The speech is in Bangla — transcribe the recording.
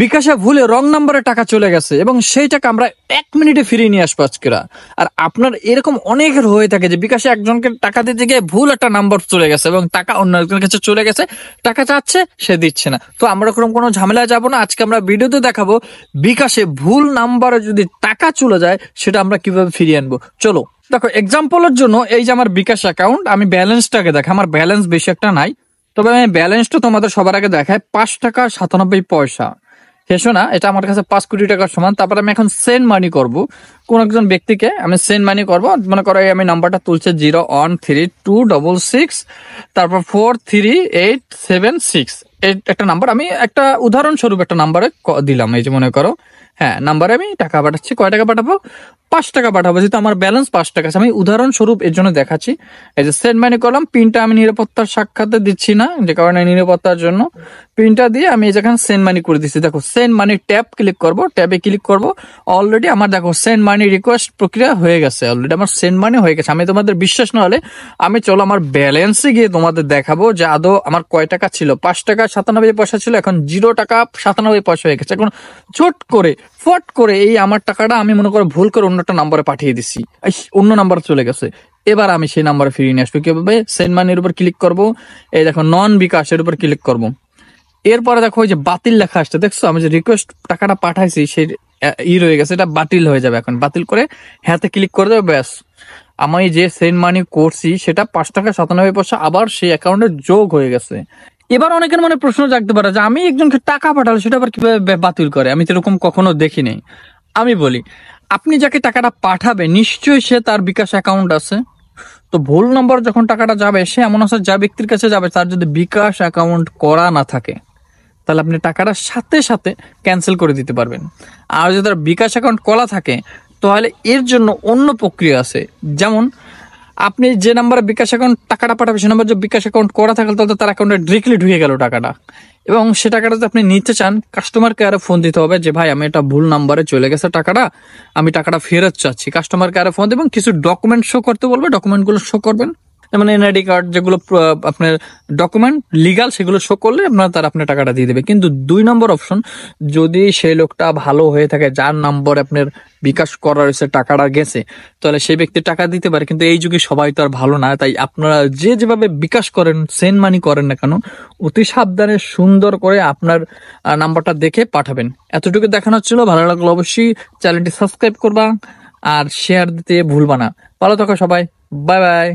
বিকাশে ভুলে রং নাম্বারে টাকা চলে গেছে এবং সেই টাকা আমরা 1 মিনিটে ফিরিয়ে নিয়ে আসবো আজকেরা। আর আপনার এরকম অনেকের হয়ে থাকে যে বিকাশে একজনকে টাকা দিতে গিয়ে ভুল একটা নাম্বার চলে গেছে এবং টাকা অন্য একজনের কাছে চলে গেছে, টাকা চাচ্ছে সে দিচ্ছে না। তো আমরা কোনো ঝামেলায় যাবো না, আজকে আমরা ভিডিওতে দেখাবো বিকাশে ভুল নাম্বারে যদি টাকা চলে যায় সেটা আমরা কিভাবে ফিরিয়ে আনবো। চলো দেখো, এক্সাম্পলের জন্য এই যে আমার বিকাশ অ্যাকাউন্ট, আমি ব্যালেন্সটাকে দেখাই। আমার ব্যালেন্স বেশি একটা নাই, তবে আমি ব্যালেন্সটা তোমাদের সবার আগে দেখাই। 5 টাকা 97 পয়সা। হেসো না, এটা আমার কাছে 5 কোটি টাকার সমান। তারপর আমি এখন সেন্ড মানি করব কোন একজন ব্যক্তিকে, আমি সেন্ড মানি করবো। মনে করো আমি নাম্বারটা তুলছে 0132666, তারপর 43876, এই একটা নাম্বার। আমি একটা উদাহরণস্বরূপ একটা নাম্বারে দিলাম, এই যে মনে করো, হ্যাঁ নাম্বারে আমি টাকা পাঠাচ্ছি। কয় টাকা পাঠাবো? 5 টাকা পাঠাবো, যেহেতু আমার ব্যালেন্স 5 টাকা আছে। আমি উদাহরণস্বরূপ এর জন্য দেখাচ্ছি। এই যে সেন্ড মানি করলাম, পিনটা আমি নিরাপত্তার সাক্ষাতে দিচ্ছি না, যে কারণে নিরাপত্তার জন্য পিনটা দিয়ে আমি যেখানে সেন্ড মানি করে দিচ্ছি। দেখো সেন্ড মানি ট্যাব ক্লিক করব, ট্যাবে ক্লিক করব, অলরেডি আমার দেখো সেন্ড মানি রিকোয়েস্ট প্রক্রিয়া হয়ে গেছে। অলরেডি আমার সেন্ড মানি হয়ে গেছে। আমি তোমাদের বিশ্বাস না হলে আমি চলো আমার ব্যালেন্সে গিয়ে তোমাদের দেখাবো যে আদৌ আমার কয় টাকা ছিল। 5 টাকা 97 পয়সা ছিল, এখন 0 টাকা 97 পয়সা হয়ে গেছে। এখন ছোট করে ফট করে এই আমার টাকাটা আমি মনে করো ভুল করে অন্য একটা নাম্বারে পাঠিয়ে দিছি, অন্য নাম্বার চলে গেছে। এবার আমি সেই নাম্বারে ফিরিয়ে নিয়ে আসবো কিভাবে? সেন্ড মানির উপর ক্লিক করব, এই দেখো নন বিকাশের উপর ক্লিক করব। এরপরে দেখো ওই যে বাতিল লেখা আসছে, দেখছো আমি যে রিকোয়েস্ট টাকাটা পাঠাইছি সেই রয়ে গেছে, এটা বাতিল হয়ে যাবে। এখন বাতিল করে হ্যাঁতে ক্লিক করে দেবে, ব্যাস আমি যে সেন্ড মানি করছি সেটা 5 টাকা 97 পয়সা আবার সেই অ্যাকাউন্টে যোগ হয়ে গেছে। এবার অনেকের মনে প্রশ্ন জাগতে পারে যে আমি একজনকে টাকা পাঠালে সেটা আবার কিভাবে বাতিল করে, আমি তো এরকম কখনো দেখি নাই। আমি বলি, আপনি যাকে টাকাটা পাঠাবে নিশ্চয়ই সে তার বিকাশ অ্যাকাউন্ট আছে। তো ভুল নম্বর যখন টাকাটা যাবে, সে এমন আছে যা ব্যক্তির কাছে যাবে তার যদি বিকাশ অ্যাকাউন্ট করা না থাকে, তাহলে আপনি টাকাটা সাথে সাথে ক্যান্সেল করে দিতে পারবেন। আর যদি তার বিকাশ অ্যাকাউন্ট করা থাকে তাহলে এর জন্য অন্য প্রক্রিয়া আছে। যেমন আপনি যে নাম্বারে বিকাশ অ্যাকাউন্ট টাকাটা পাঠাবে সে নাম্বার যদি বিকাশ অ্যাকাউন্ট করা থাকে তাহলে তার অ্যাকাউন্টে ডিরেক্টলি ঢুকে গেল টাকাটা। এবং সে টাকাটা যদি আপনি নিতে চান, কাস্টমার কেয়ারে ফোন দিতে হবে যে ভাই আমি এটা ভুল নাম্বারে চলে গেছে টাকাটা, আমি টাকাটা ফেরত চাচ্ছি। কাস্টমার কেয়ারে ফোন দেবেন, কিছু ডকুমেন্ট শো করতে বলবে, ডকুমেন্টগুলো শো করবেন, যেমন এনআইডি কার্ড, যেগুলো আপনার ডকুমেন্ট লিগাল, সেগুলো শো করলে আপনার টাকাটা দিয়ে দেবে। কিন্তু 2 নম্বর অপশন, যদি সেই লোকটা ভালো হয়ে থাকে, যার নম্বর আপনার বিকাশ করা রয়েছে টাকাটা গেছে, তাহলে সেই ব্যক্তি টাকা দিতে পারে। কিন্তু এই যুগে সবাই তো আর ভালো না, তাই আপনারা যেভাবে বিকাশ করেন, সেন্ড মানি করেন না কেন, অতি সাবধানে সুন্দর করে আপনার নাম্বারটা দেখে পাঠাবেন। এতটুকু দেখানো ছিল। ভালো লাগলো অবশ্যই চ্যানেলটি সাবস্ক্রাইব করবা আর শেয়ার দিতে ভুলবা না। ভালো থাকো সবাই, বাই বাই।